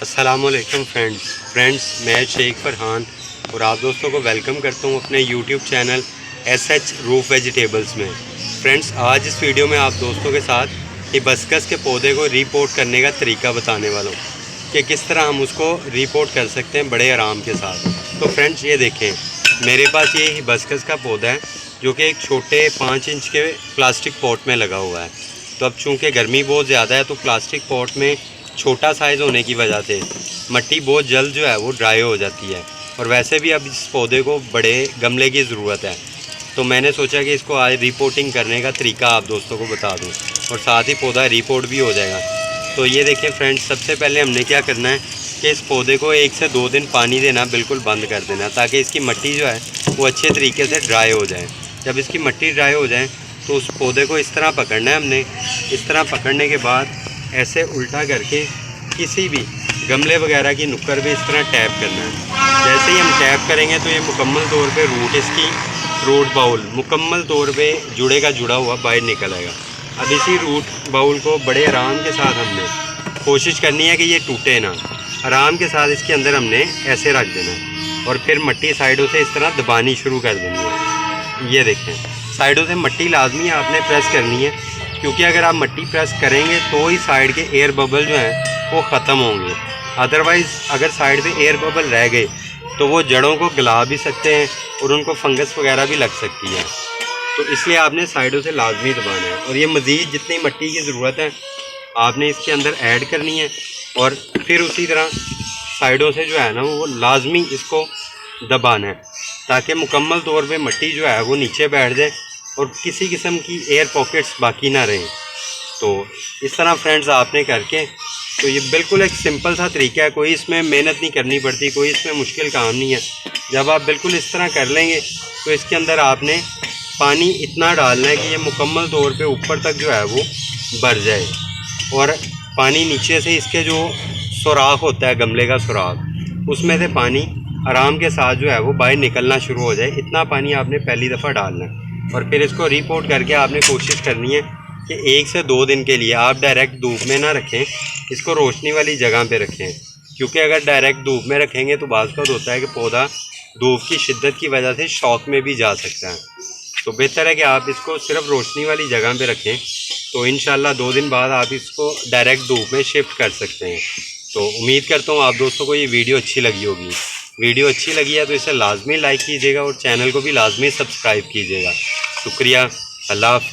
अस्सलामुअलैकुम फ्रेंड्स, मैं शेख फरहान और आप दोस्तों को वेलकम करता हूं अपने YouTube channel SH roof vegetables में। फ्रेंड्स, आज इस वीडियो में आप दोस्तों के साथ हिबिस्कस के पौधे को रीपोर्ट करने का तरीका बताने वाला हूं कि किस तरह हम उसको रीपोर्ट कर सकते हैं बड़े आराम के साथ। तो फ्रेंड्स, ये देखें, मेरे पास ये हिबिस्कस का पौधा है जो कि एक छोटे 5 इंच के प्लास्टिक पॉट में लगा हुआ है। तो अब चूँकि गर्मी बहुत ज़्यादा है तो प्लास्टिक पॉट में छोटा साइज़ होने की वजह से मिट्टी बहुत जल्द जो है वो ड्राई हो जाती है, और वैसे भी अब इस पौधे को बड़े गमले की ज़रूरत है। तो मैंने सोचा कि इसको आज रिपोर्टिंग करने का तरीका आप दोस्तों को बता दूं और साथ ही पौधा रिपोर्ट भी हो जाएगा। तो ये देखें फ्रेंड्स, सबसे पहले हमने क्या करना है कि इस पौधे को 1 से 2 दिन पानी देना बिल्कुल बंद कर देना, ताकि इसकी मिट्टी जो है वो अच्छे तरीके से ड्राई हो जाए। जब इसकी मिट्टी ड्राई हो जाए तो उस पौधे को इस तरह पकड़ना है हमने। इस तरह पकड़ने के बाद ऐसे उल्टा करके किसी भी गमले वगैरह की नुक्कड़ पे इस तरह टैप करना है। जैसे ही हम टैप करेंगे तो ये मुकम्मल तौर पे रूट बाउल मुकम्मल तौर पे जुड़े का जुड़ा हुआ बाहर निकल आएगा। अब इसी रूट बाउल को बड़े आराम के साथ हमने कोशिश करनी है कि ये टूटे ना। आराम के साथ इसके अंदर हमने ऐसे रख देना है और फिर मिट्टी साइडों से इस तरह दबानी शुरू कर देनी है। ये देखें, साइडों से मिट्टी लाजमी आपने प्रेस करनी है, क्योंकि अगर आप मिट्टी प्रेस करेंगे तो ही साइड के एयर बबल जो हैं वो ख़त्म होंगे। अदरवाइज़ अगर साइड पे एयर बबल रह गए तो वो जड़ों को गला भी सकते हैं और उनको फंगस वगैरह भी लग सकती है। तो इसलिए आपने साइडों से लाजमी दबाना है, और ये मज़ीद जितनी मिट्टी की ज़रूरत है आपने इसके अंदर ऐड करनी है, और फिर उसी तरह साइडों से जो है ना वो लाजमी इसको दबाना है, ताकि मुकम्मल तौर पे मिट्टी जो है वो नीचे बैठ जाए और किसी किस्म की एयर पॉकेट्स बाकी ना रहें। तो इस तरह फ्रेंड्स आपने करके, तो ये बिल्कुल एक सिंपल सा तरीका है, कोई इसमें मेहनत नहीं करनी पड़ती, कोई इसमें मुश्किल काम नहीं है। जब आप बिल्कुल इस तरह कर लेंगे तो इसके अंदर आपने पानी इतना डालना है कि ये मुकम्मल तौर पे ऊपर तक जो है वो भर जाए, और पानी नीचे से इसके जो सुराख होता है गमले का सुराख, उसमें से पानी आराम के साथ जो है वो बाहर निकलना शुरू हो जाए। इतना पानी आपने पहली दफ़ा डालना है, और फिर इसको रिपोर्ट करके आपने कोशिश करनी है कि 1 से 2 दिन के लिए आप डायरेक्ट धूप में ना रखें, इसको रोशनी वाली जगह पे रखें। क्योंकि अगर डायरेक्ट धूप में रखेंगे तो बाज़ वक़्त होता है कि पौधा धूप की शिद्दत की वजह से शॉक में भी जा सकता है। तो बेहतर है कि आप इसको सिर्फ रोशनी वाली जगह पे रखें, तो इंशाल्लाह 2 दिन बाद आप इसको डायरेक्ट धूप में शिफ्ट कर सकते हैं। तो उम्मीद करता हूँ आप दोस्तों को ये वीडियो अच्छी लगी होगी। वीडियो अच्छी लगी है तो इसे लाजमी लाइक कीजिएगा और चैनल को भी लाजमी सब्सक्राइब कीजिएगा। शुक्रिया। अल्लाह हाफ़िज़।